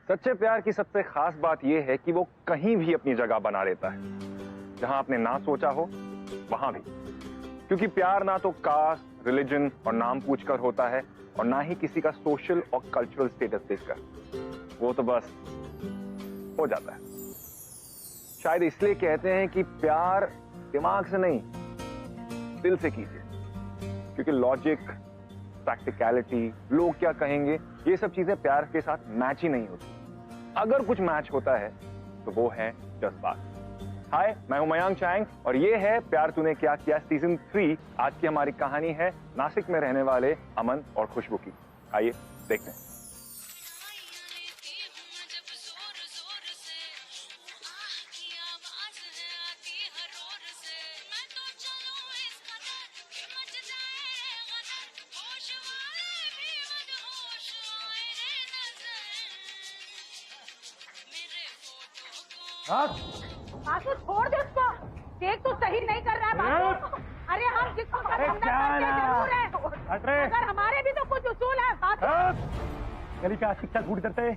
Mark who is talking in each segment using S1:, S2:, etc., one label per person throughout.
S1: सच्चे प्यार की सबसे खास बात यह है कि वो कहीं भी अपनी जगह बना लेता है, जहां आपने ना सोचा हो वहां भी। क्योंकि प्यार ना तो कास्ट, रिलीजन और नाम पूछकर होता है और ना ही किसी का सोशल और कल्चरल स्टेटस देखकर। वो तो बस हो जाता है। शायद इसलिए कहते हैं कि प्यार दिमाग से नहीं, दिल से कीजिए। क्योंकि लॉजिक, प्रैक्टिकलिटी, लोग क्या कहेंगे, ये सब चीजें प्यार के साथ मैच ही नहीं होती। अगर कुछ मैच होता है तो वो है जज्बात। हाय, मैं हूं मयांक चैंग और ये है प्यार तूने क्या किया सीजन 3। आज की हमारी कहानी है नासिक में रहने वाले अमन और खुशबू की। आइए देखते हैं।
S2: बासु छोड़ दे उसको। देख तो सही नहीं कर रहा है बासु। अरे हम जिसको जरूर है, अगर हमारे भी तो कुछ उसूल है बासु।
S3: गली का शिक्षा छूट करते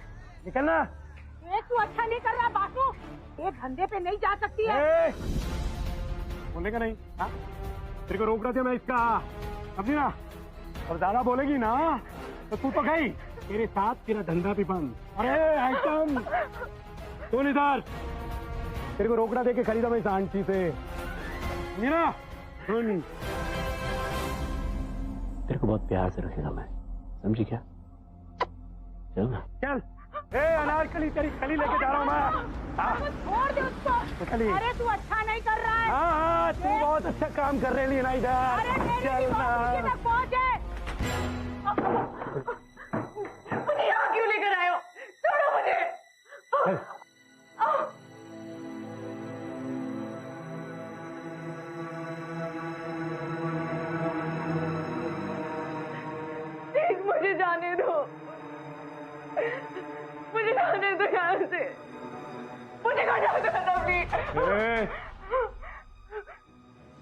S3: निकलना।
S2: देख तू अच्छा नहीं कर रहा बासु, ये धंधे पे नहीं जा सकती है।
S3: बोलने का नहीं, हाँ? तेरे को रोक रहा था मैं इसका, समझी ना? और ज्यादा बोलेगी ना तो तू तो गई, तेरे साथ तेरा धंधा भी बंद। अरे आइटम सुन इधर, तेरे को रोकड़ा दे के खरीदा मैं इस आंटी से, ना? सुन,
S4: तेरे को बहुत प्यार से रखेगा मैं, समझी क्या? चल ना।
S3: चल। अनारकली तेरी कली लेके जा रहा हूँ मैं।
S2: छोड़ दे उसको। अरे तू अच्छा नहीं कर रहा है।
S3: हाँ, तू बहुत अच्छा काम कर रही है ना इधर।
S2: चल ना। पहुंचे। मुझे यहाँ क्यों लेकर आए हो? छोड़ो मुझे। मुझे जाने दो, मुझे जाने दो यहाँ से, मुझे कहाँ जाना है अभी?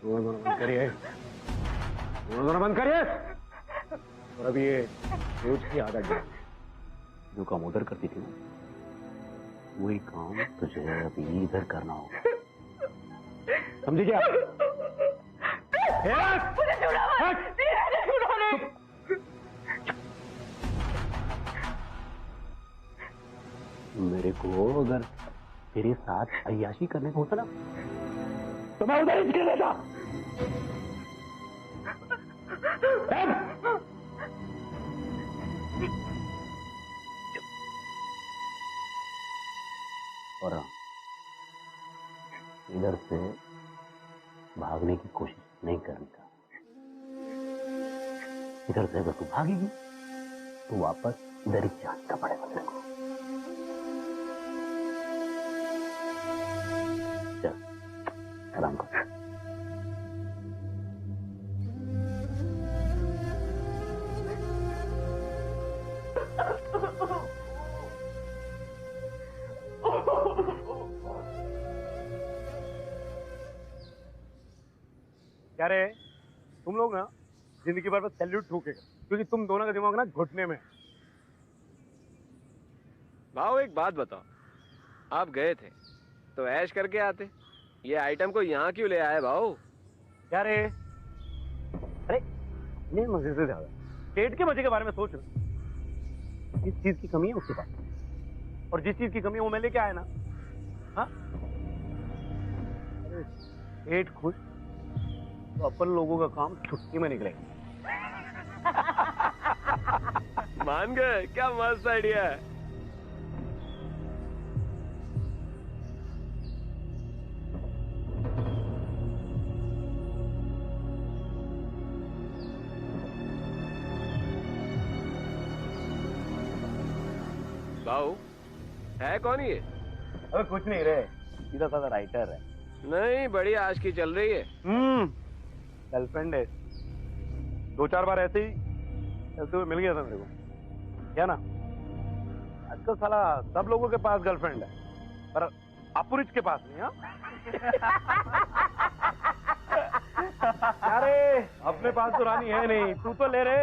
S3: बंद करिए, बंद करिए। और अभी ये रोज की आदत है,
S4: जो काम उधर करती थी ना, वही काम तुझे अभी इधर करना होगा,
S3: समझी क्या?
S2: मुझे छुड़ा मत।
S4: मेरे को अगर तेरे साथ अय्याशी करने को होता ना
S3: तो मैं उधर ही निकल लेता।
S4: और इधर से भागने की कोशिश नहीं करने का। इधर से अगर तू भागेगी तो वापस इधर ही जाने का पड़ेगा तेरे को। आराम कर।
S3: क्या रे, तुम लोग ना जिंदगी भर बस सैल्यूट ठोकेगा, क्योंकि तुम दोनों का दिमाग ना घुटने में।
S5: भाव एक बात बताओ, आप गए थे तो ऐश करके आते, ये आइटम को यहाँ क्यों ले आए भाव?
S3: क्या रे? अरे नहीं, मजे से ज्यादा पेट के मजे के बारे में सोच रहा। जिस चीज की कमी है उसके पास, और जिस चीज की कमी है वो मैं लेके आया ना। हाँ, पेट खुश तो अपन लोगों का काम छुट्टी में निकलेगा।
S5: मान गए? क्या मस्त आइडिया है। भाऊ है कौन ये?
S3: अरे कुछ नहीं रे, सीधा साधा राइटर है।
S5: नहीं, बड़ी आज की चल रही है।
S3: गर्लफ्रेंड है, 2-4 बार ऐसे ही चलते हुए मिल गया था मेरे को, क्या ना? आजकल साला सब लोगों के पास गर्लफ्रेंड है, पर अपुरिच के पास नहीं। हाँ अरे अपने पास तो रानी है नहीं, तू तो ले रे।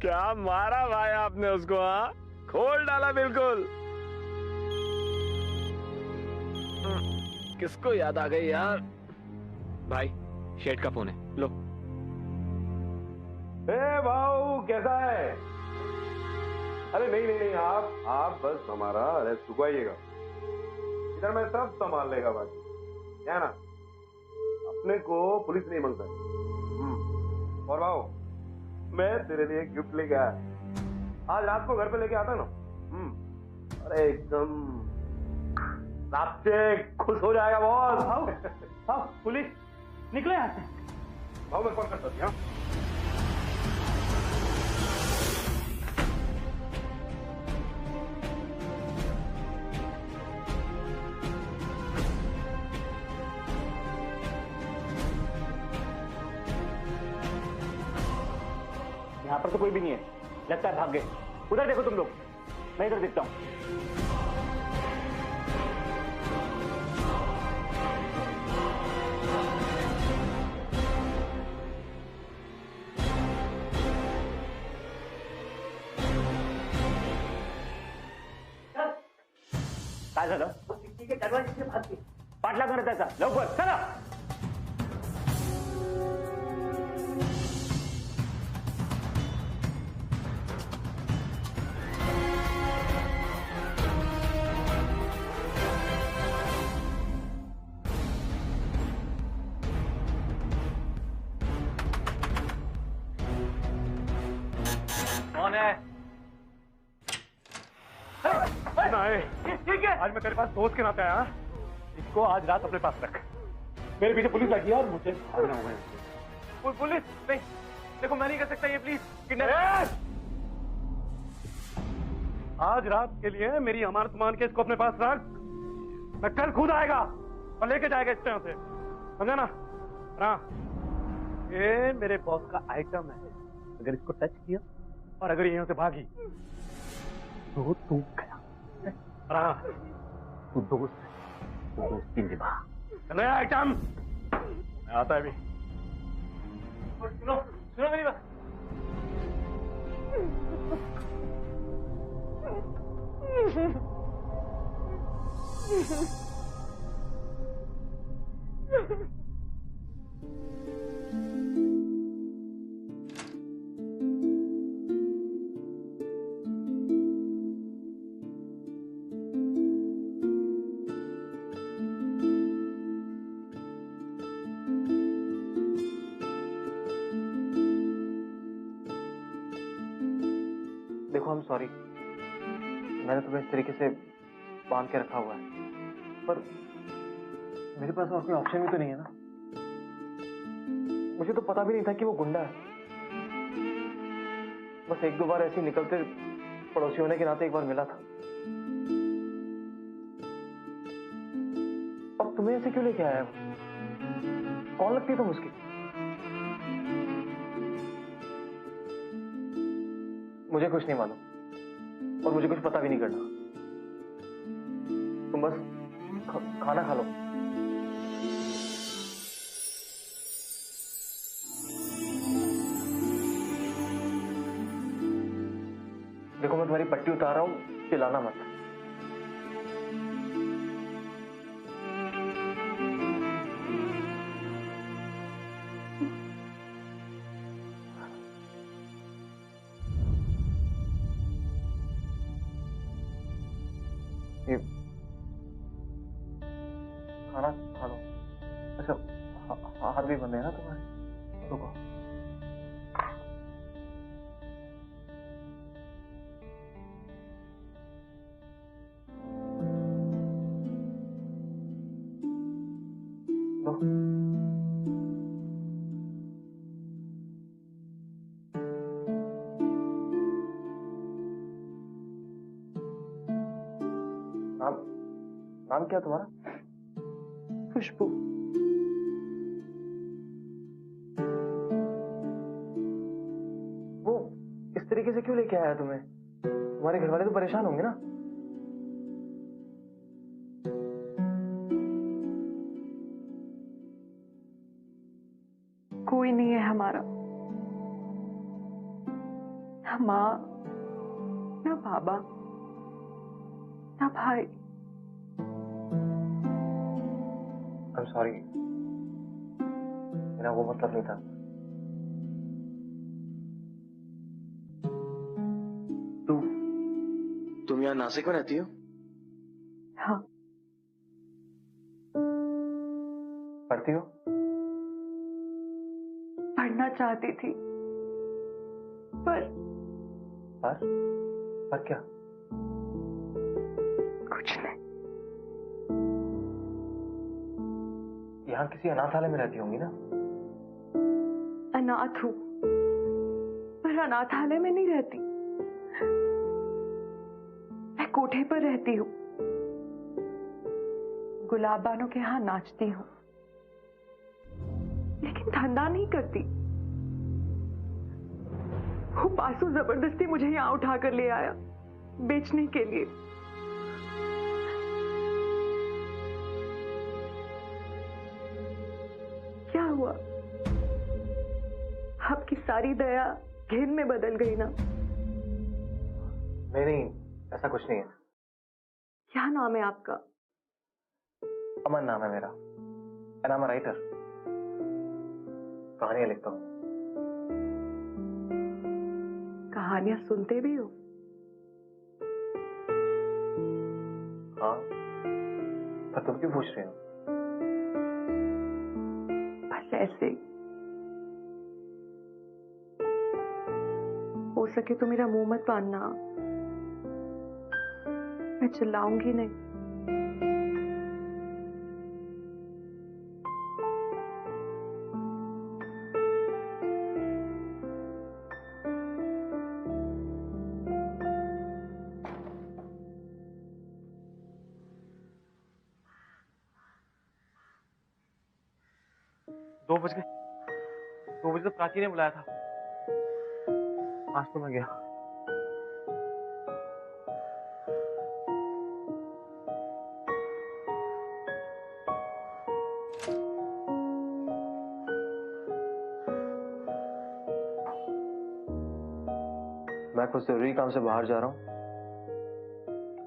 S5: क्या मारा भाई आपने उसको? हाँ, खोल डाला बिल्कुल। किसको याद आ गई यार? भाई शेठ का फोन है, लो।
S3: भाऊ कैसा है? अरे नहीं नहीं नहीं, आप बस हमारा रेस्ट रुकवाइएगा, इधर मैं सब संभाल लेगा बाकी, क्या ना? अपने को पुलिस नहीं मांगता। और भाऊ मैं तेरे लिए गिफ्ट लेके आया, आज रात को घर पे लेके आता ना। अरे एकदम रात से खुश हो जाएगा बॉस। हाँ पुलिस निकले यहाँ से। भाऊ मैं कॉल करता हूँ। यहाँ पर तो कोई भी नहीं है, लगता है भाग गए। उधर देखो तुम लोग, मैं इधर देखता हूँ। काय झालं? पाठला करत त्याचा, लवकर चला। कौन है? ठीक है, आज मैं तेरे पास दोस्त के नाते आया। इसको आज रात अपने पास रख। मेरे पीछे पुलिस लगी है और मुझे भागना हुआ है। पुलिस नहीं, देखो मैं नहीं कर सकता ये, प्लीज। आज रात के लिए मेरी अमानत मान के इसको अपने पास रख। मैं कल खुद आएगा और लेके जाएगा इस तरह से, समझा ना? हाँ, ये मेरे बॉस का आइटम है। अगर इसको टच किया और अगर यहाँ से भागी तो तू गया।
S4: तू दोस्त है, तो दोस्ती निभा।
S3: नया आइटम मैं आता है अभी। सुनो सुनो मेरी बात।
S6: देखो हम सॉरी, मैंने तुम्हें इस तरीके से बांध के रखा हुआ है, पर मेरे पास और कोई ऑप्शन भी तो नहीं है ना। मुझे तो पता भी नहीं था कि वो गुंडा है। बस एक दो बार ऐसे ही निकलते पड़ोसी होने के नाते एक बार मिला था। अब तुम्हें ऐसे क्यों लेके आया है वो? कौन लगती तुम उसकी? मुझे कुछ नहीं मालूम और मुझे कुछ पता भी नहीं करना। तुम बस खाना खा लो। देखो मैं तुम्हारी पट्टी उतार रहा हूं, चिल्लाना मत। ये खाना खा लो। अच्छा हाथ भी बंद है ना तुम्हारे? रुको। लो। नाम क्या तुम्हारा? खुशबू। वो इस तरीके से क्यों लेके आया तुम्हें? तुम्हारे घर वाले तो परेशान होंगे ना।
S7: कोई नहीं है हमारा, ना माँ, ना बाबा, ना भाई।
S6: I'm sorry, मेरा वो मतलब नहीं था।
S8: तुम यहाँ नासिक में रहती हो?
S7: हाँ।
S6: पढ़ती हो?
S7: पढ़ना चाहती थी, पर
S6: क्या?
S7: कुछ नहीं।
S6: यहाँ किसी अनाथालय में रहती होंगी ना?
S7: अनाथ हूँ, पर अनाथालय में नहीं रहती। मैं कोठे पर रहती हूँ, गुलाब बानों के यहाँ नाचती हूँ, लेकिन धंधा नहीं करती। वो पासू जबरदस्ती मुझे यहाँ उठा कर ले आया बेचने के लिए। क्या हुआ? आपकी सारी दया घिन में बदल गई ना?
S6: नहीं, ऐसा कुछ नहीं है।
S7: क्या नाम है आपका?
S6: अमन नाम है मेरा। मैं नाम राइटर, कहानियां लिखता हूँ।
S7: कहानियां सुनते भी हो?
S6: हाँ, पर तुम क्यों पूछ रहे हो?
S7: बस ऐसे ही। हो सके तो मेरा मुंह मत बांधना, मैं चिल्लाऊंगी नहीं।
S6: दो बज तो प्राची ने बुलाया था। आज तो मैं गया। मैं कुछ जरूरी काम से बाहर जा रहा हूँ,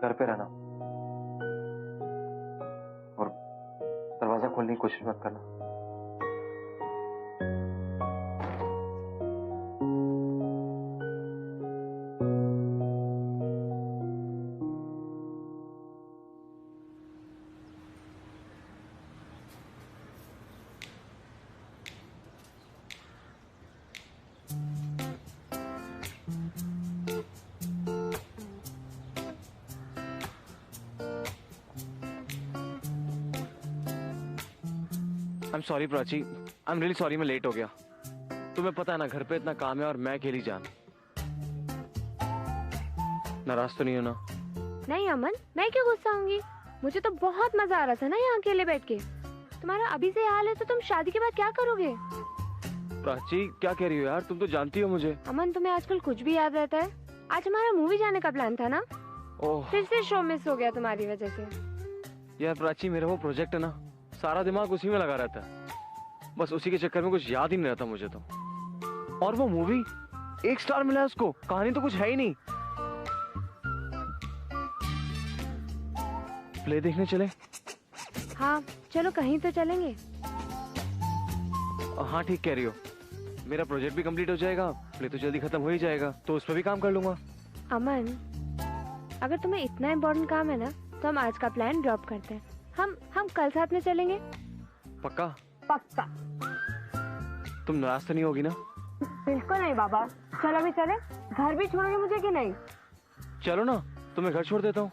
S6: घर पे रहना और दरवाजा खोलने की कोशिश मत करना।
S9: I'm sorry Prachi, I'm really sorry मैं लेट हो गया। तुम्हें पता है ना घर पे इतना काम है और मैं अकेली जान। नाराज तो नहीं हो ना?
S10: नहीं अमन, मैं क्यों गुस्सा होंगी? मुझे तो बहुत मजा आ रहा था ना यहाँ अकेले बैठ के। तुम्हारा अभी से हाल है तो तुम शादी के बाद क्या करोगे?
S9: प्राची क्या कह रही हो यार, तुम तो जानती हो मुझे।
S10: अमन तुम्हें आजकल कुछ भी याद रहता है? आज हमारा मूवी जाने का प्लान था ना?
S9: ओह
S10: फिर से शो मिस हो गया तुम्हारी वजह से।
S9: यार प्राची मेरा वो प्रोजेक्ट है ना, सारा दिमाग उसी में लगा रहता है। बस उसी के चक्कर में कुछ याद ही नहीं रहता मुझे तो। और वो मूवी 1 स्टार मिला है उसको, कहानी तो कुछ है ही नहीं। प्ले देखने चले?
S10: हाँ चलो कहीं तो चलेंगे।
S9: हाँ ठीक कह रही हो, मेरा प्रोजेक्ट भी कंप्लीट हो जाएगा, प्ले तो जल्दी खत्म हो ही जाएगा, तो उस पर भी काम कर लूंगा।
S10: अमन अगर तुम्हें इतना इम्पोर्टेंट काम है ना तो हम आज का प्लान ड्रॉप करते हैं। हम कल साथ में चलेंगे।
S9: पक्का?
S10: पक्का।
S9: तुम नाराज तो नहीं होगी ना?
S10: बिल्कुल नहीं बाबा, चलो अभी चले। घर भी छोड़ोगे मुझे कि नहीं?
S9: चलो ना, तुम्हें घर छोड़ देता हूँ।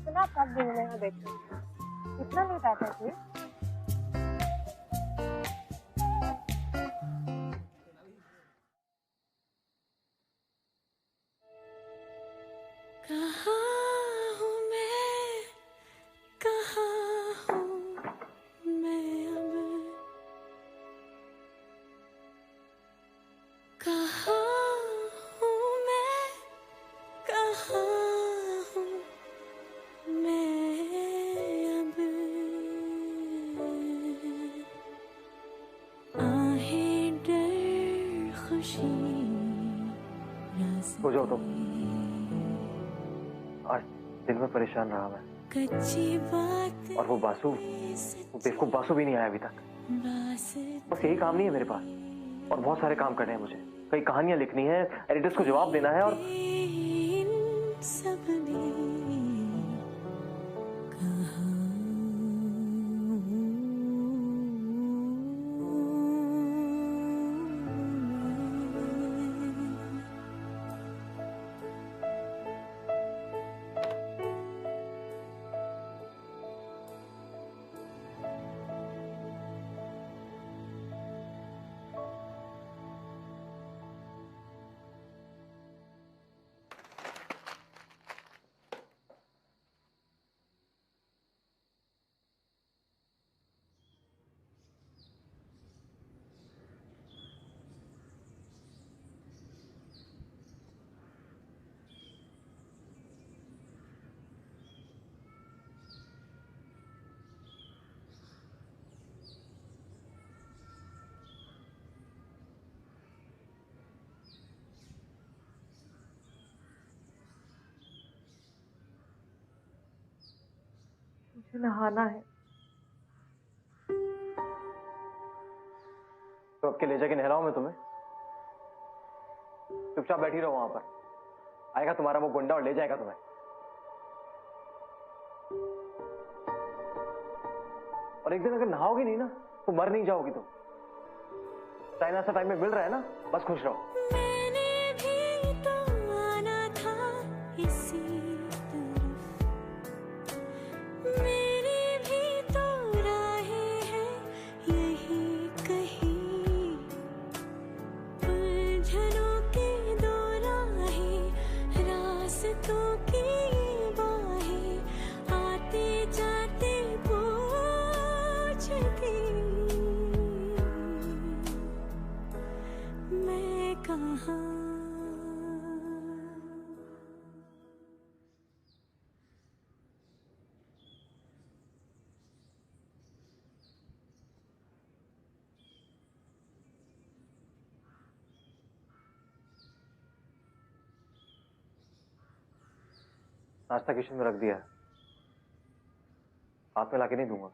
S10: सुना कब दिन में देखो कितना लेट आता है।
S11: खुशी
S6: सो जाओ तुम। आज दिन में परेशान रहा मैं, और वो बासु, वो बेवकूफ बासु भी नहीं आया अभी तक। बस यही काम नहीं है मेरे पास, और बहुत सारे काम करने हैं मुझे। कई कहानियां लिखनी है, एडिटर्स को जवाब देना है, और
S7: मुझे नहाना है।
S6: तो अब के ले जाके नहलाऊं मैं तुम्हें? चुपचाप बैठी रहो वहां पर, आएगा तुम्हारा वो गुंडा और ले जाएगा तुम्हें। और एक दिन अगर नहाओगी नहीं ना तो मर नहीं जाओगी तुम। टाइम ऐसा टाइम में मिल रहा है ना, बस खुश रहो। नाश्ता किचन में रख दिया है, हाथ में लाके नहीं दूंगा।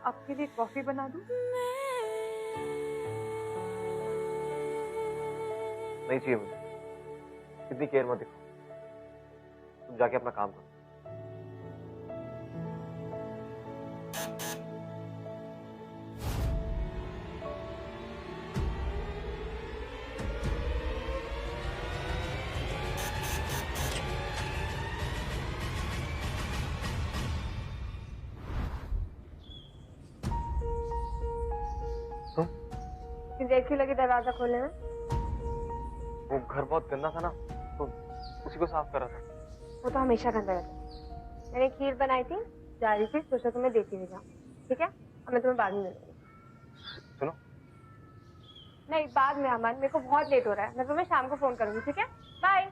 S7: आपके लिए कॉफी बना दूं?
S6: नहीं चाहिए मुझे, इतनी केयर मत दिखाओ। तुम जाके अपना काम करो।
S10: देर क्यों लगी दरवाजा खोलने में?
S6: वो घर बहुत गंदा था ना, तो उसी को साफ कर रहा था।
S10: वो तो हमेशा गंदा रहता है। मैंने खीर बनाई थी, जा रही थी, सोचा तुम्हें देती हुई जाऊं। ठीक है, अब मैं तुम्हें बाद में मिलूंगी।
S6: सुनो,
S10: नहीं बाद में अमन, मेरे को बहुत लेट हो रहा है। मैं तुम्हें शाम को फोन करूंगी, ठीक है? बाय।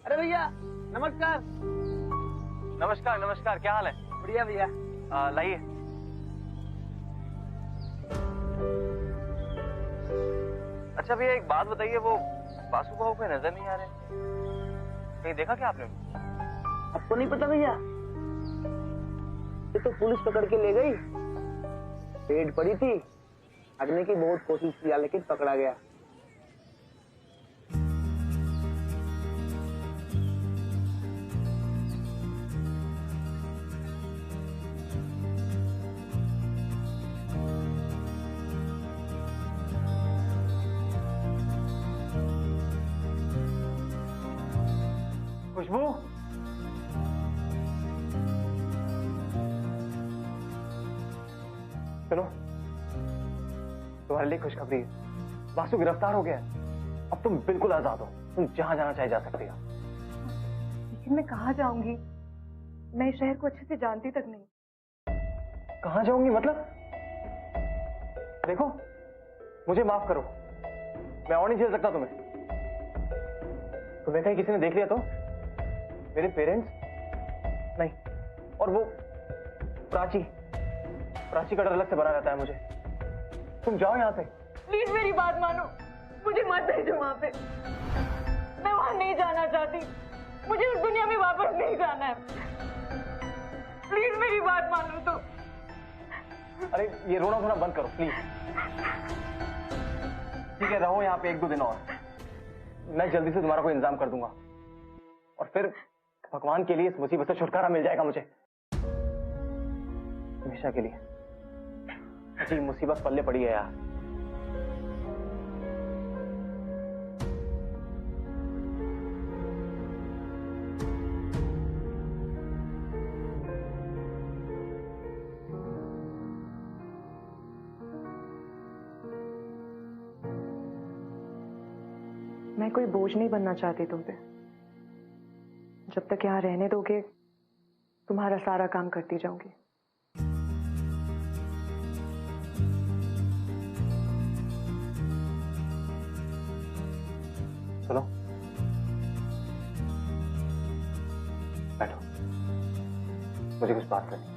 S11: अरे भैया नमस्कार।
S6: नमस्कार नमस्कार, क्या हाल है?
S11: बढ़िया भैया।
S6: लाइए। अच्छा भैया एक बात बताइए, वो बासु बहू पे नजर नहीं आ रहे, कहीं देखा क्या आपने?
S11: आपको नहीं पता भैया? ये तो पुलिस पकड़ के ले गई। पेट पड़ी थी, भागने की बहुत कोशिश किया लेकिन पकड़ा गया।
S6: खुशबू, सुनो, तुम्हारे लिए खुशखबरी है। वासु गिरफ्तार हो गया है। अब तुम बिल्कुल आजाद हो, तुम जहां जाना चाहे जा सकती हो।
S7: लेकिन मैं कहाँ जाऊंगी? मैं इस शहर को अच्छे से जानती तक नहीं।
S6: कहां जाऊंगी मतलब? देखो, मुझे माफ करो, मैं और नहीं झेल सकता तुम्हें। तुम्हें कहीं किसी ने देख लिया तो? मेरे पेरेंट्स नहीं, और वो प्राची का डर अलग से बना रहता है मुझे। तुम जाओ यहां से।
S7: प्लीज मेरी बात मानो, मुझे मत भेजो वहां पे। मैं वहां नहीं जाना चाहती, मुझे उस दुनिया में वापस नहीं जाना है। प्लीज मेरी बात मानो तो।
S6: अरे ये रोना धोना बंद करो प्लीज। ठीक है, रहो यहाँ पे 1-2 दिन और। मैं जल्दी से तुम्हारा कोई इंतजाम कर दूंगा, और फिर भगवान के लिए इस मुसीबत से छुटकारा मिल जाएगा मुझे, हमेशा के लिए। मुझे मुसीबत पल्ले पड़ी है यार।
S7: मैं कोई बोझ नहीं बनना चाहती तुम पे। जब तक यहाँ रहने दोगे, तुम्हारा सारा काम करती जाऊंगी।
S6: सुनो, बैठो, मुझे कुछ बात करनी है।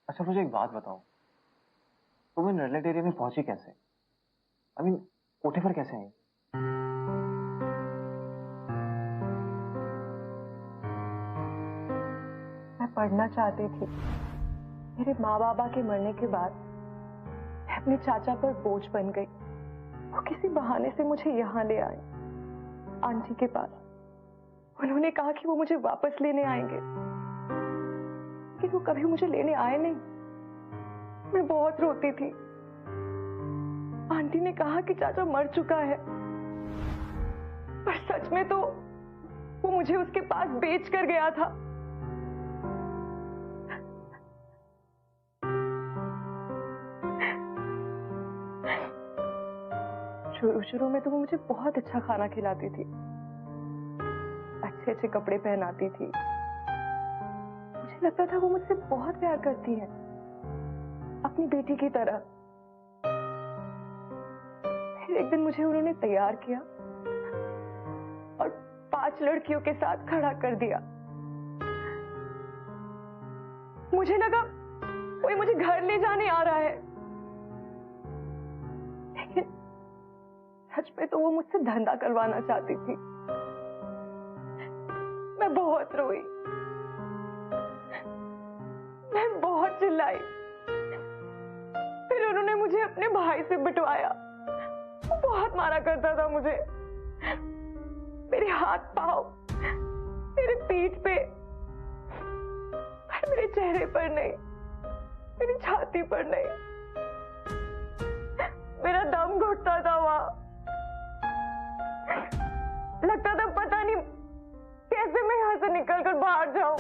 S6: अच्छा मुझे एक बात बताओ, तुम इन रेड लाइट एरिया में पहुंची कैसे? आई मीन कोठे पर कैसे आई?
S7: मैं पढ़ना चाहती थी। मेरे माँ बाबा के मरने के बाद मैं अपने चाचा पर बोझ बन गई। वो किसी बहाने से मुझे यहाँ ले आए, आंटी के पास। उन्होंने कहा कि वो मुझे वापस लेने आएंगे, लेकिन वो कभी मुझे लेने आए नहीं। मैं बहुत रोती थी। आंटी ने कहा कि चाचा मर चुका है, पर सच में तो वो मुझे उसके पास बेच कर गया था। शुरू में तो वो मुझे बहुत अच्छा खाना खिलाती थी, अच्छे अच्छे कपड़े पहनाती थी। मुझे लगता था वो मुझसे बहुत प्यार करती है, अपनी बेटी की तरह। फिर एक दिन मुझे उन्होंने तैयार किया और 5 लड़कियों के साथ खड़ा कर दिया। मुझे लगा कोई मुझे घर ले जाने आ रहा है, लेकिन सच में तो वो मुझसे धंधा करवाना चाहती थी। मैं बहुत रोई, मैं बहुत चिल्लाई। फिर उन्होंने मुझे अपने भाई से बिठवाया। वो बहुत मारा करता था मुझे, मेरे हाथ पांव, मेरे पीठ पे, पर मेरे चेहरे पर नहीं, मेरी छाती पर नहीं। मेरा दम घुटता था वहां। लगता था पता नहीं कैसे मैं यहां से निकलकर बाहर जाऊं।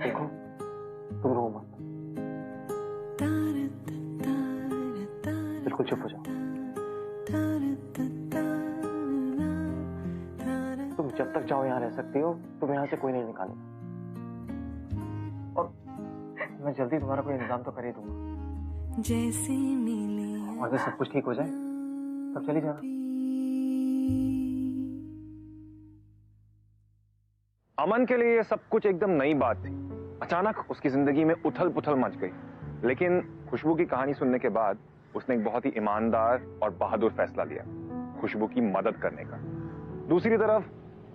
S6: देखो, तुम रो मत, बिल्कुल चुप हो जाओ। तुम जब तक चाहो यहाँ रह सकती हो, तुम यहाँ से कोई नहीं निकालेगा। और मैं जल्दी तुम्हारा कोई इंतजाम तो कर ही दूंगा। जैसे और अगर सब कुछ ठीक हो जाए तब चली जाना।
S1: अमन के लिए ये सब कुछ एकदम नई बात थी। अचानक उसकी जिंदगी में उथल पुथल मच गई, लेकिन खुशबू की कहानी सुनने के बाद उसने एक बहुत ही ईमानदार और बहादुर फैसला लिया, खुशबू की मदद करने का। दूसरी तरफ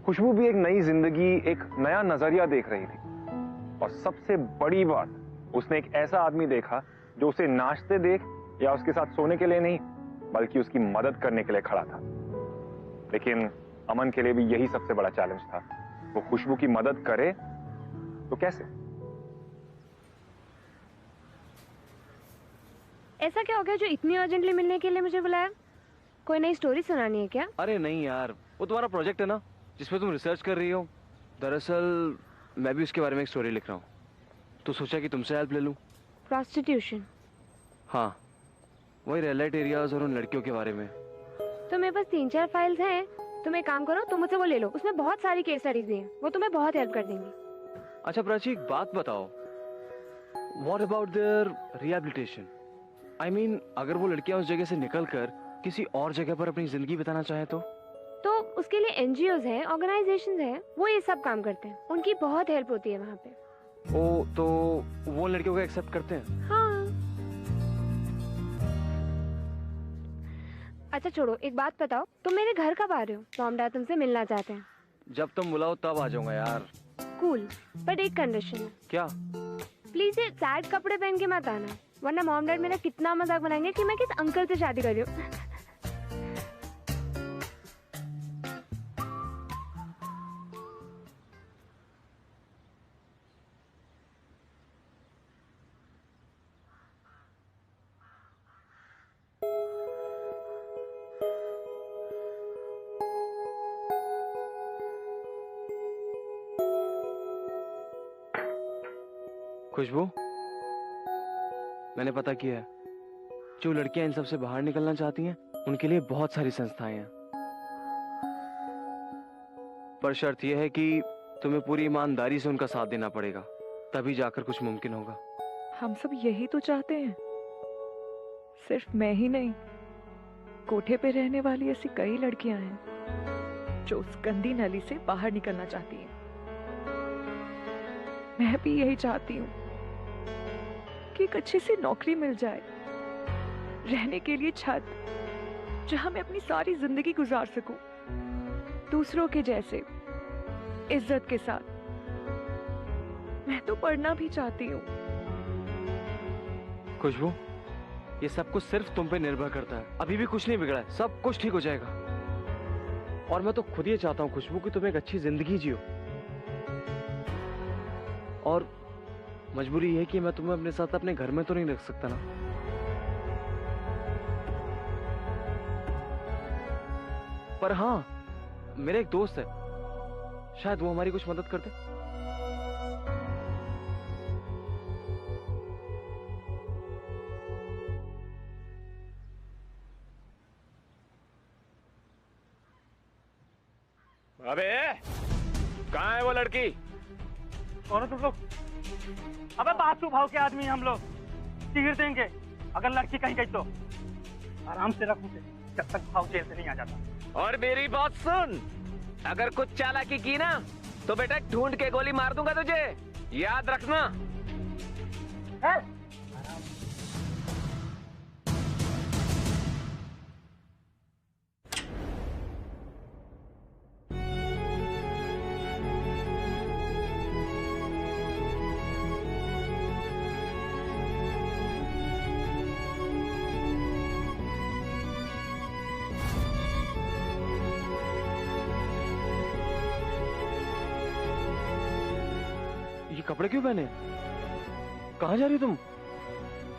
S1: खुशबू भी एक नई जिंदगी, एक नया नजरिया देख रही थी। और सबसे बड़ी बात, उसने एक ऐसा आदमी देखा जो उसे नाचते देख या उसके साथ सोने के लिए नहीं, बल्कि उसकी मदद करने के लिए खड़ा था। लेकिन अमन के लिए भी यही सबसे बड़ा चैलेंज था। वो खुशबू की मदद करे तो कैसे?
S10: ऐसा क्या हो गया जो इतनी अर्जेंटली मिलने के लिए मुझे बुलाया? कोई नई स्टोरी सुनानी है क्या?
S9: अरे नहीं यार, वो तुम्हारा प्रोजेक्ट है ना जिसमें तुम रिसर्च कर रही हो। दरअसल मैं भी उसके बारे में एक स्टोरी लिख रहा हूँ, तो सोचा कि तुमसे हेल्प ले लूँ।
S10: प्रोस्टिट्यूशन?
S9: हाँ, वही रेड लाइट एरियाज और उन लड़कियों के बारे में।
S10: तो मेरे पास 3-4 फाइल्स हैं, तुम एक काम करो, तुम मुझसे वो ले लो, उसमें बहुत सारी केस स्टडीज भी हैं, वो तुम्हें बहुत हेल्प कर देंगी।
S9: अच्छा प्राची, एक बात बताओ, what about their rehabilitation? I mean, अगर वो लड़कियां उस जगह से निकलकर किसी और जगह पर अपनी जिंदगी बिताना चाहे तो
S10: उसके लिए एनजीओज हैं, ऑर्गेनाइजेशंस हैं, वो ये सब काम करते हैं, उनकी बहुत हेल्प होती है वहाँ पे।
S9: ओ, तो वो लड़कियों को एक्सेप्ट करते हैं?
S10: हाँ। अच्छा छोड़ो, एक बात बताओ, तुम मेरे घर कब आ रहे हो? मॉम डैड तुमसे मिलना चाहते हैं।
S9: जब तुम बुलाओ तब आ जाऊंगा यार।
S10: कूल, बट एक कंडीशन है।
S9: क्या?
S10: प्लीज ये सैड कपड़े पहन के मत आना, वरना मॉम डैड मेरा कितना मजाक बनाएंगे कि मैं किस अंकल से शादी कर रही हूँ।
S9: खुशबू, मैंने पता किया है, जो लड़कियां इन सब से बाहर निकलना चाहती हैं, उनके लिए बहुत सारी संस्थाएं हैं, पर शर्त यह है कि तुम्हें पूरी ईमानदारी से उनका साथ देना पड़ेगा, तभी जाकर कुछ मुमकिन होगा।
S7: हम सब यही तो चाहते हैं, सिर्फ मैं ही नहीं, कोठे पे रहने वाली ऐसी कई लड़कियां हैं जो उस गंदी नली से बाहर निकलना चाहती हैं। मैं भी यही चाहती हूँ कि एक अच्छी सी नौकरी मिल जाए, रहने के लिए छत, जहां मैं अपनी सारी जिंदगी गुजार सकूं, दूसरों के जैसे इज्जत के साथ। मैं तो पढ़ना भी चाहती हूँ।
S9: खुशबू, ये सब कुछ सिर्फ तुम पे निर्भर करता है, अभी भी कुछ नहीं बिगड़ा है, सब कुछ ठीक हो जाएगा। और मैं तो खुद ये चाहता हूँ खुशबू कि तुम एक अच्छी जिंदगी जियो, और मजबूरी ये है कि मैं तुम्हें अपने साथ अपने घर में तो नहीं रख सकता ना। पर हाँ, मेरा एक दोस्त है, शायद वो हमारी कुछ मदद कर दे।
S5: अबे कहाँ है वो लड़की?
S3: कौन हो तुम लोग? अबे बासु भाव के आदमी हम लोग, चीर देंगे अगर लड़की कहीं गई तो। आराम से रख उसे जब तक भाव जेल से नहीं आ जाता।
S5: और मेरी बात सुन, अगर कुछ चालाकी की ना तो बेटा ढूंढ के गोली मार दूंगा तुझे, याद रखना।
S9: कपड़े क्यों पहने? कहाँ जा रही हो तुम?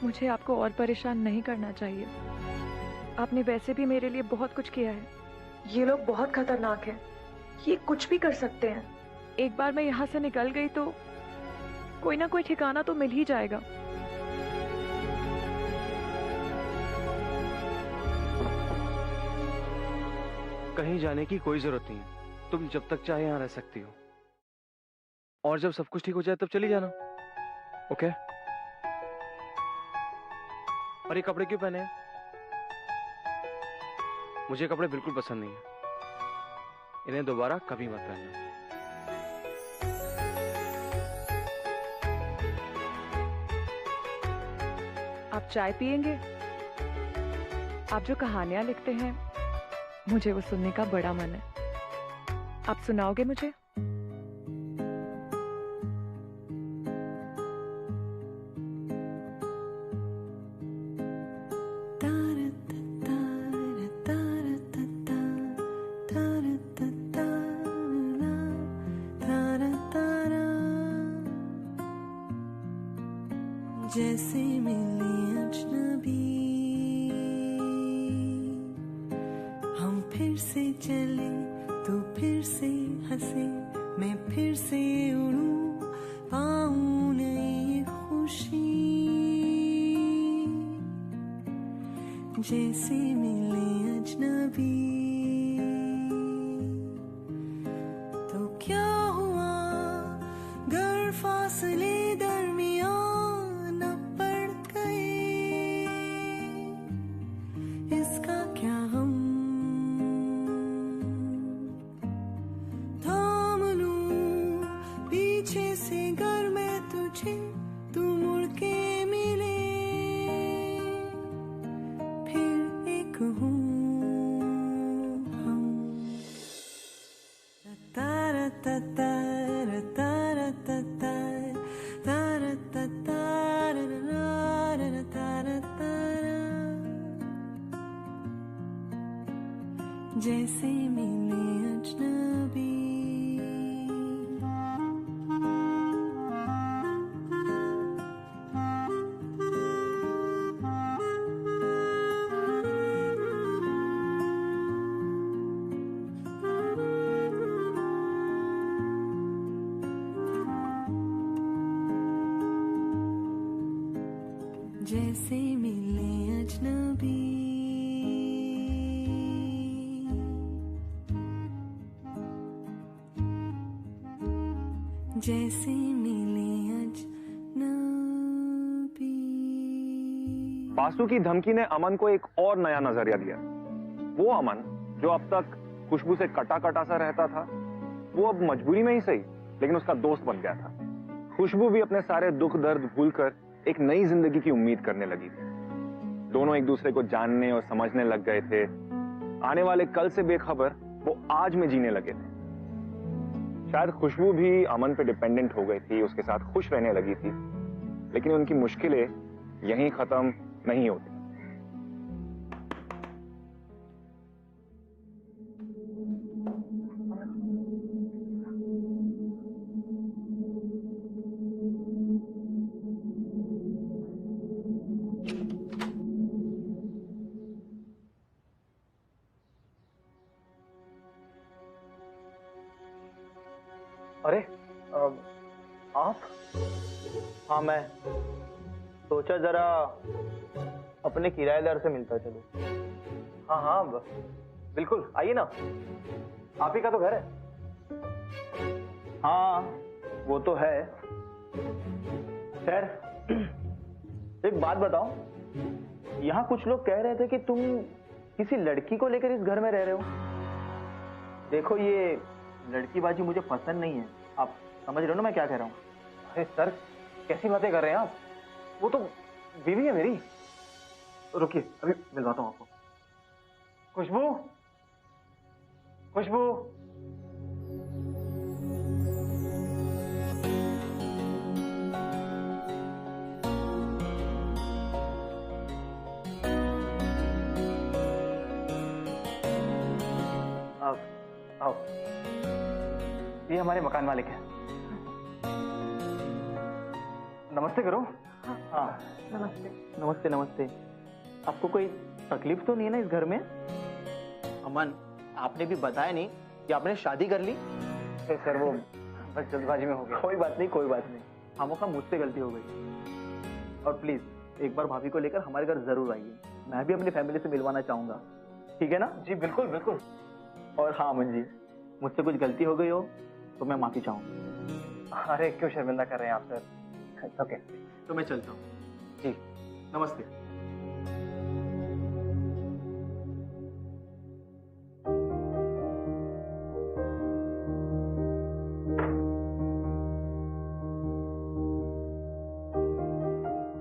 S7: मुझे आपको और परेशान नहीं करना चाहिए, आपने वैसे भी मेरे लिए बहुत कुछ किया है। ये लोग बहुत खतरनाक हैं, ये कुछ भी कर सकते हैं। एक बार मैं यहाँ से निकल गई तो कोई ना कोई ठिकाना तो मिल ही जाएगा।
S9: कहीं जाने की कोई जरूरत नहीं है, तुम जब तक चाहे यहाँ रह सकती हो, और जब सब कुछ ठीक हो जाए तब चली जाना, ओके? और ये कपड़े क्यों पहने हैं? मुझे कपड़े बिल्कुल पसंद नहीं है, इन्हें दोबारा कभी मत पहनना।
S7: आप चाय पियेंगे? आप जो कहानियां लिखते हैं, मुझे वो सुनने का बड़ा मन है। आप सुनाओगे मुझे?
S12: जैसे मिले अजनबी हम फिर से चले तू फिर से हंसे मैं फिर से उड़ूं पाऊं नई खुशी जैसे मिले अजनबी तो क्या हुआ गर फासले दरमियान पड़ गए इसका क्या हम थाम लूं पीछे से गर मैं तुझे तू मुड़ के मिले फिर एक हूँ हम तारा तारा तारा तारा तारा तारा जैसे मिले अजनबी जैसे मिले अजनबी जैसे मिले अजनबी।
S1: बासु की धमकी ने अमन को एक और नया नजरिया दिया। वो अमन जो अब तक खुशबू से कटा कटा सा रहता था, वो अब मजबूरी में ही सही लेकिन उसका दोस्त बन गया था। खुशबू भी अपने सारे दुख दर्द भूलकर एक नई जिंदगी की उम्मीद करने लगी थी। दोनों एक दूसरे को जानने और समझने लग गए थे। आने वाले कल से बेखबर वो आज में जीने लगे थे। शायद खुशबू भी अमन पे डिपेंडेंट हो गई थी, उसके साथ खुश रहने लगी थी, लेकिन उनकी मुश्किलें यहीं खत्म नहीं होती।
S6: अरे आप?
S11: हाँ मैं सोचा जरा अपने किराएदार से मिलता चलो।
S6: हाँ हाँ बिल्कुल, आइए ना, आप ही का तो घर है।
S11: हाँ वो तो है। खैर एक बात बताओ, यहाँ कुछ लोग कह रहे थे कि तुम किसी लड़की को लेकर इस घर में रह रहे हो। देखो ये लड़कीबाजी मुझे पसंद नहीं है, आप समझ रहे हो ना मैं क्या कह रहा हूँ।
S6: अरे सर कैसी बातें कर रहे हैं आप, वो तो बीवी है मेरी। रुकिए अभी मिलवाता हूँ आपको। खुशबू, खुशबू। आओ, ये हमारे मकान मालिक हैं। नमस्ते करो।
S11: हाँ
S7: नमस्ते।
S11: नमस्ते नमस्ते। आपको कोई तकलीफ तो नहीं है ना इस घर में? अमन आपने भी बताया नहीं कि आपने शादी कर ली।
S6: सर वो बस जल्दबाजी में हो गया।
S11: कोई बात नहीं कोई बात नहीं, खामोखा मुझसे गलती हो गई। और प्लीज एक बार भाभी को लेकर हमारे घर जरूर आइए, मैं भी अपनी फैमिली से मिलवाना चाहूंगा। ठीक है ना?
S6: जी बिल्कुल बिल्कुल।
S11: और हाँ अमन जी, मुझसे कुछ गलती हो गई हो तो मैं माफी चाहूंगा।
S6: अरे क्यों शर्मिंदा कर रहे हैं आप सर। ओके
S11: तो मैं चलता हूँ।
S6: जी
S11: नमस्ते।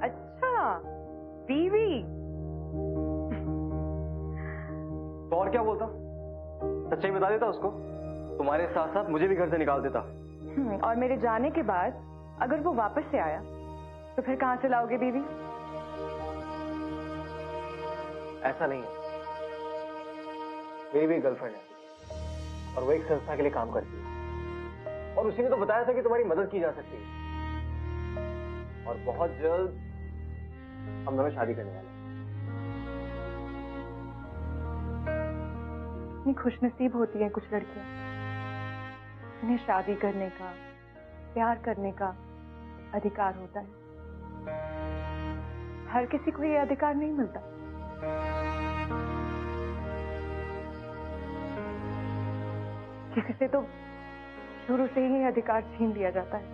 S7: अच्छा बीवी।
S6: तो और क्या बोलता, सच्चाई बता देता उसको, तुम्हारे साथ साथ मुझे भी घर से निकाल देता।
S7: और मेरे जाने के बाद अगर वो वापस से आया तो फिर कहां से लाओगे बीवी?
S6: ऐसा नहीं है, मेरी भी गर्लफ्रेंड है और वो एक संस्था के लिए काम करती है, और उसी ने तो बताया था कि तुम्हारी मदद की जा सकती है, और बहुत जल्द हम दोनों शादी करने वाले हैं।
S7: इतनी खुशनसीब होती हैं कुछ लड़कियां, इन्हें शादी करने का, प्यार करने का अधिकार होता है। हर किसी को ये अधिकार नहीं मिलता। किसी से तो शुरू से ही अधिकार छीन लिया जाता है।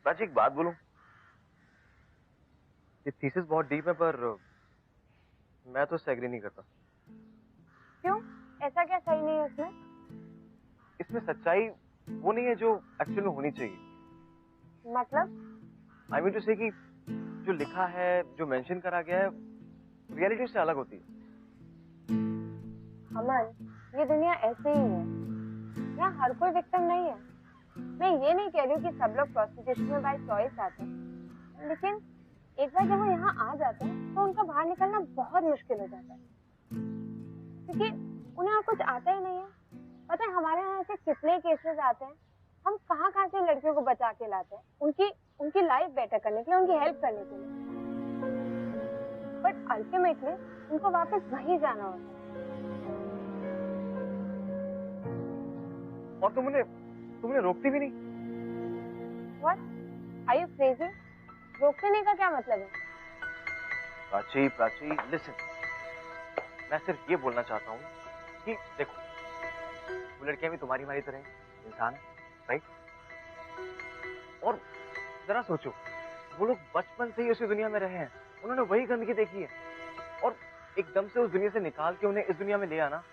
S6: प्राची, एक बात बोलूं? ये थीसिस बहुत डीप है, पर मैं तो इससे एग्री नहीं करता।
S10: क्यों? ऐसा क्या सही नहीं है उसमें?
S6: इसमें सच्चाई वो नहीं है जो एक्चुअल में होनी चाहिए।
S10: मतलब?
S6: आई मीन टू से कि जो लिखा है, जो मेंशन करा गया है, रियलिटी उससे अलग होती है।
S10: अमन, ये दुनिया ऐसे ही है। यहाँ हर कोई विक्टिम नहीं है। मैं ये नहीं कह रही हूँ कि सब लोग प्रोस्टिट्यूशन में बाय चॉइस आते हैं, लेकिन एक बार जब वो यहाँ आ जाते हैं तो उनका बाहर निकलना बहुत मुश्किल हो जाता है, क्योंकि उन्हें और कुछ आता ही नहीं है। पता है हमारे यहाँ ऐसे कितने केसेस आते हैं, हम कहाँ कहाँ से लड़कियों को बचा के लाते हैं उनकी लाइफ बेटर करने के लिए, उनकी हेल्प करने के लिए, बट अल्टीमेटली उनको वापस वहीं जाना होता है।
S6: और तुमने रोकती भी नहीं।
S10: What? Are you crazy? रोकने का क्या मतलब है?
S6: प्राची, लिसन। मैं सिर्फ ये बोलना चाहता हूँ कि देखो, वो लड़कियां भी तुम्हारी हमारी तरह इंसान है, राइट? और जरा सोचो, वो लोग बचपन से ही उसी दुनिया में रहे हैं, उन्होंने वही गंदगी देखी है, और एकदम से उस दुनिया से निकाल के उन्हें इस दुनिया में ले आना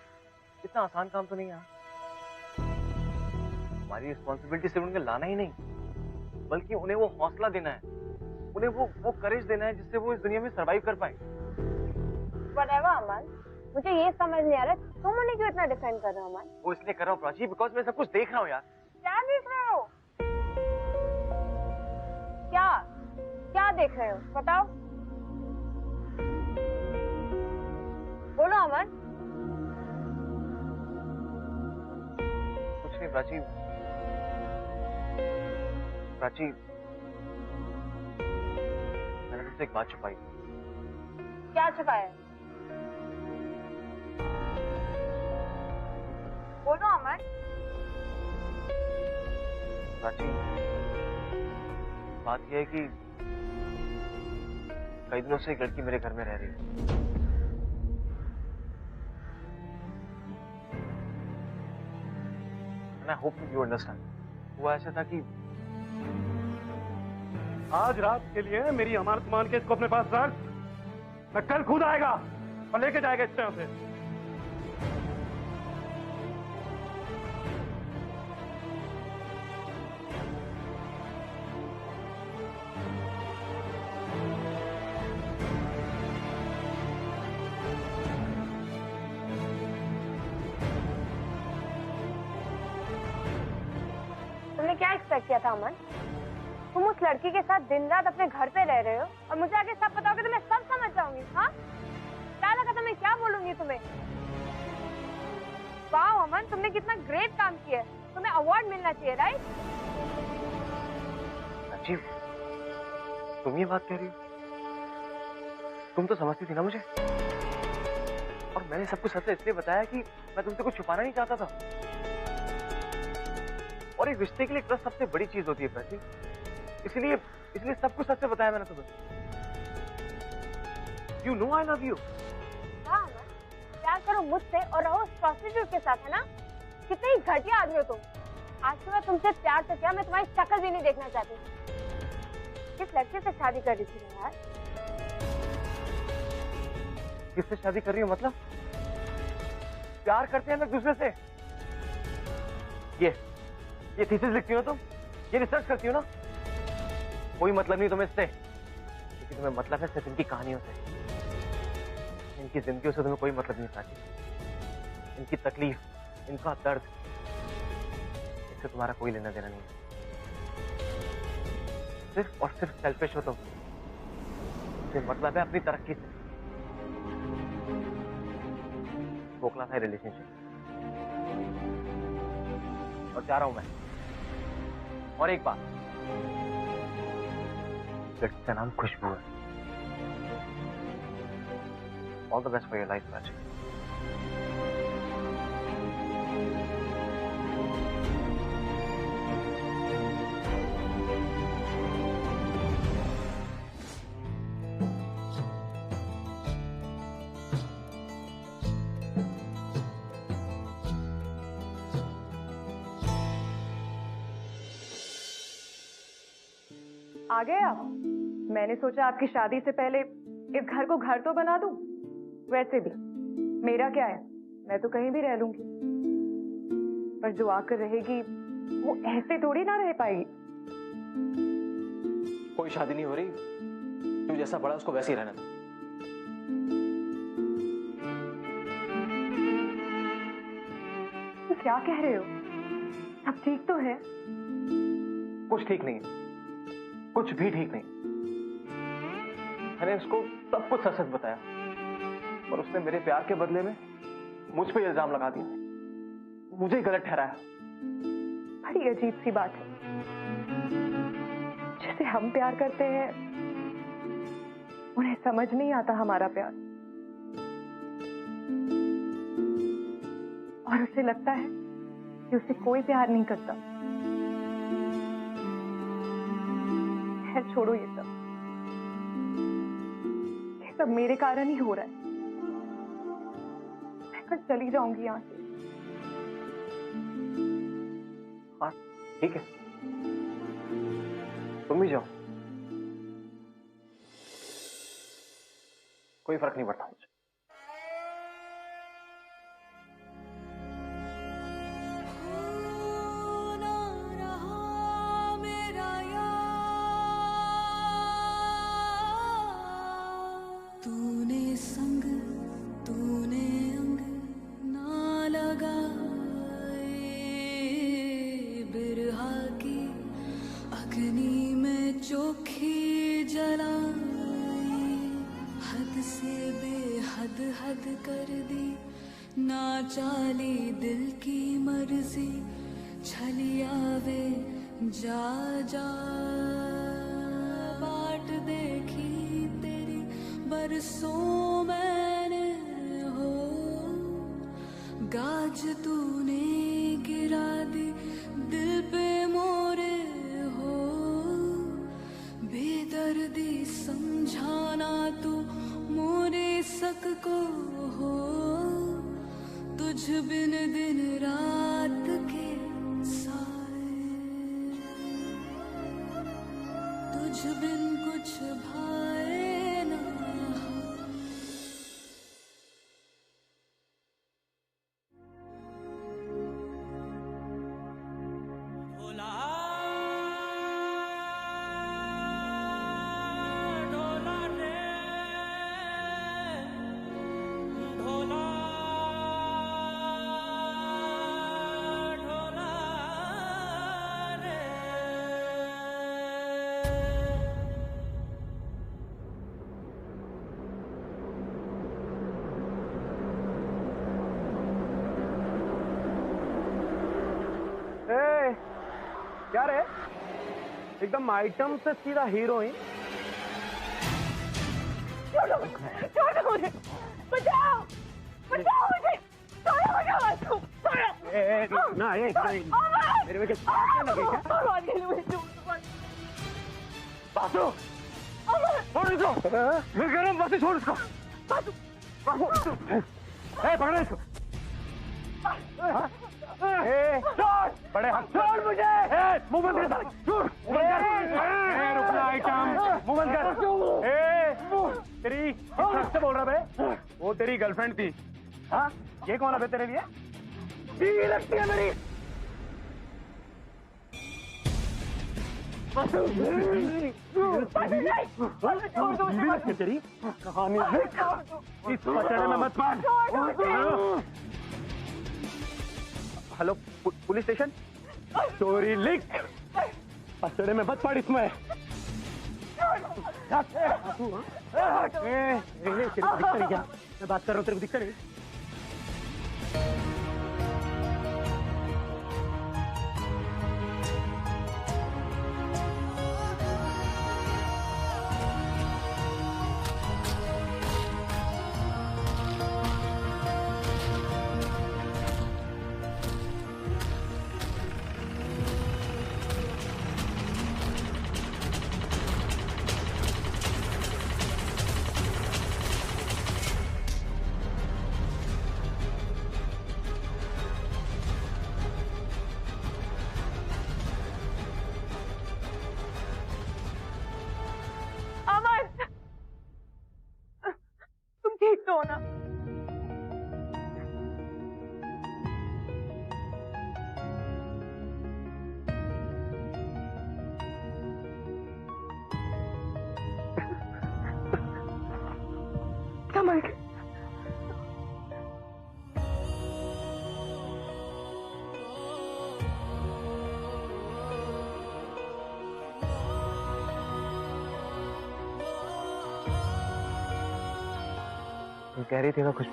S6: इतना आसान काम तो नहीं है। हमारी रिस्पॉन्सिबिलिटी सिर्फ उन्हें लाना ही नहीं, बल्कि उन्हें वो हौसला देना है, उन्हें वो करेज देना है जिससे वो इस दुनिया में सरवाइव कर पाए।
S10: Whatever, अमन, मुझे ये समझ नहीं आ रहा तुम उन्हें क्यों इतना डिफेंड कर रहे हो अमन?
S6: वो इसलिए कर रहा हूँ प्राची, बिकॉज मैं सब कुछ देख रहा हूँ यार।
S10: क्या देख रहे हो? क्या देख रहे हो? बताओ, बोलो अमन।
S6: कुछ नहीं प्राची, मैंने तुमसे एक बात छुपाई।
S10: क्या छुपाया? बोलो अमन।
S6: प्राची, बात यह है कि कई दिनों से एक लड़की मेरे घर में रह रही है। And I hope you understand. वो ऐसा था कि
S3: आज रात के लिए मेरी अमानत मान के इसको अपने पास रख, मैं कल खुद आएगा और लेके जाएगा इस तरह से।
S10: तुमने क्या एक्सपेक्ट किया था अमन? तुम उस लड़की के साथ दिन रात अपने घर पे रह रहे हो और मुझे आगे सब बताओगे तो मैं सब समझ जाऊंगी। हाँ, क्या लगा था मैं क्या बोलूंगी तुम्हें? वाह अमन, तुमने कितना ग्रेट काम किया है, तुम्हें अवार्ड मिलना चाहिए, राइट?
S6: अजीब, तुम ये बात कह रही हो? तुम तो समझती थी ना मुझे, और मैंने सब कुछ सच इसलिए बताया कि मैं तुमसे कुछ छुपाना नहीं चाहता था। और एक रिश्ते के लिए ट्रस्ट सबसे बड़ी चीज होती है प्राची, इसलिए सब कुछ सच से बताया मैंने तुम्हें। You know I love you.
S10: हाँ अमन, प्यार करो मुझसे और रहो उस प्रोस्टिट्यूट के साथ, है ना? कितने ही घटिया आदमी हो तुम। आज के बाद तुमसे प्यार से क्या, मैं तुम्हारी शक्ल भी नहीं देखना चाहती। किस लड़के से शादी कर रही थी यार?
S6: किससे शादी कर रही हो मतलब? प्यार करते हैं हम एक दूसरे से। ये थीसिस लिखती हो तुम, ये रिसर्च करती हो ना, कोई मतलब नहीं तुम्हें इससे, क्योंकि तुम्हें मतलब है सिर्फ इनकी कहानियों से, इन इनकी जिंदगियों से तुम्हें कोई मतलब नहीं प्राची। इनकी तकलीफ, इनका दर्द, इससे तुम्हारा कोई लेना देना नहीं है। सिर्फ और सिर्फ सेल्फिश हो तुम। मतलब है अपनी तरक्की से। खोखला था रिलेशनशिप। और जा रहा हूं मैं। और एक बात, लड़की का नाम खुशबू है। All the best for your life Prachi.
S7: आ गए आप? मैंने सोचा आपकी शादी से पहले इस घर को घर तो बना दूं। वैसे भी मेरा क्या है, मैं तो कहीं भी रह लूंगी, पर जो आकर रहेगी वो ऐसे थोड़ी ना रह पाएगी।
S6: कोई शादी नहीं हो रही, तू जैसा बड़ा उसको वैसे ही रहना था।
S7: तो क्या कह रहे हो? सब ठीक तो है?
S6: कुछ ठीक नहीं, कुछ भी ठीक नहीं। मैंने उसको सब कुछ सच सच बताया और उसने मेरे प्यार के बदले में मुझ पे इल्जाम लगा दिया, मुझे ही गलत ठहराया।
S7: बड़ी अजीब सी बात है। जैसे हम प्यार करते हैं उन्हें समझ नहीं आता हमारा प्यार, और उसे लगता है कि उसे कोई प्यार नहीं करता। छोड़ो ये सब मेरे कारण ही हो रहा है। मैं कल चली जाऊंगी यहाँ से।
S6: हाँ ठीक है, तुम भी जाओ, कोई फर्क नहीं पड़ता मुझे।
S12: हद कर दी ना चाली दिल की मर्जी, छलिया वे जा जा बाट देखी तेरी बरसों मैंने हो, गाज तूने गिरा दी दिल पे मोरे हो, बेदर्दी समझाना तू मोरे सक को हो, तुझ बिन दिन रात के साए, तुझ बिन कुछ भाए ना।
S3: क्या रे, एकदम आइटम से सीधा हीरोइन।
S2: छोड़ो मुझे, बचाओ बचाओ मुझे, छोड़ो
S3: ना ये मेरे में क्या लगे क्या? बासु छोड़ इसको, मैं कह रहा हूँ बासु छोड़ इसको। पकड़ो इसको। बड़े हाथ छोड़ मुझे, मुंह बंद कर, रुकना आइटम, मुंह बंद कर। तेरी से बोल रहा बे, वो तेरी गर्लफ्रेंड थी। हाँ ये कौन है बे तेरे लिए? बीवी लगती है मेरी। बीवी लगती है तेरी? कहानी इस पचड़े में मत पड़।
S11: Hello, police station.
S3: स्टोरी लिख, पचड़े में मत पड़ इसमें। मैं बात कर रहा हूँ, तेरे को दिखता नहीं?
S6: कह रही थी ना कुछ,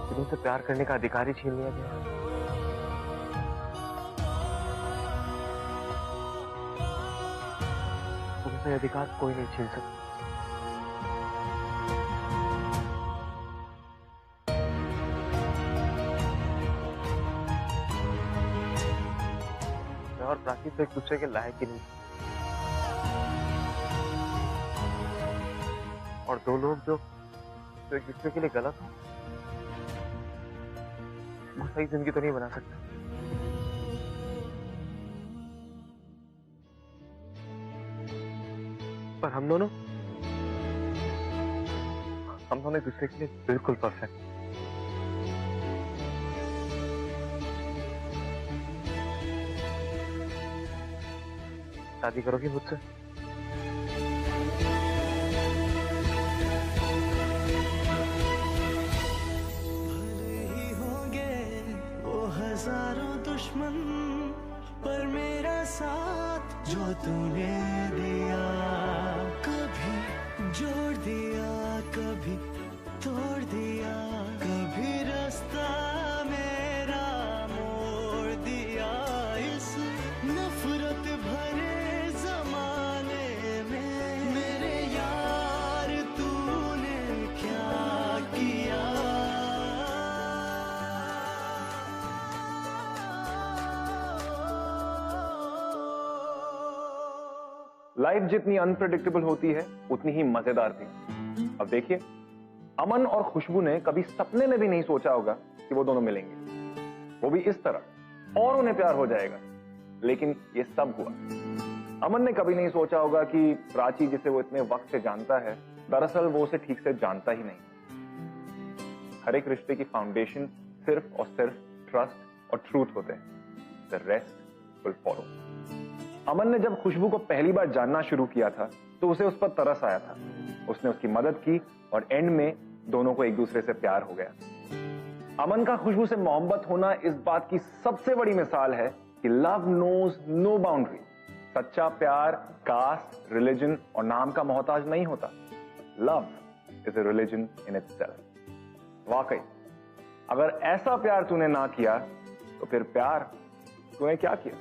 S6: तुमसे प्यार करने का अधिकार ही छीन लिया गया। तुमसे अधिकार कोई नहीं छीन सकता। मैं और प्राची तो एक दूसरे के लायक ही नहीं, और दो लोग जो एक दूसरे के लिए गलत हो, वो सही जिंदगी तो नहीं बना सकते। पर हम दोनों एक दूसरे के लिए बिल्कुल परफेक्ट। शादी करोगी मुझसे?
S12: हजारों दुश्मन पर मेरा साथ जो तूने दिया, कभी जोड़ दिया कभी तोड़ दिया, कभी रास्ता मेरा मोड़ दिया। इस नफरत भरे जमाने में मेरे यार तूने क्या किया।
S1: लाइफ जितनी अनप्रेडिक्टेबल होती है उतनी ही मजेदार थी। अब देखिए, अमन और खुशबू ने कभी सपने में भी नहीं सोचा होगा कि वो दोनों मिलेंगे, वो भी इस तरह, और उन्हें प्यार हो जाएगा। लेकिन ये सब हुआ। अमन ने कभी नहीं सोचा होगा कि प्राची, जिसे वो इतने वक्त से जानता है, दरअसल वो उसे ठीक से जानता ही नहीं। हर एक रिश्ते की फाउंडेशन सिर्फ और सिर्फ ट्रस्ट और ट्रूथ होते हैं। The rest will follow. Aman ने जब खुशबू को पहली बार जानना शुरू किया था तो उसे उस पर तरस आया था। उसने उसकी मदद की और एंड में दोनों को एक दूसरे से प्यार हो गया। अमन का खुशबू से मोहब्बत होना इस बात की सबसे बड़ी मिसाल है कि लव नोज नो बाउंड्री। सच्चा प्यार कास्ट, रिलीजन और नाम का मोहताज नहीं होता। Love is a religion in itself. वाकई अगर ऐसा प्यार तूने ना किया तो फिर प्यार तूने क्या किया?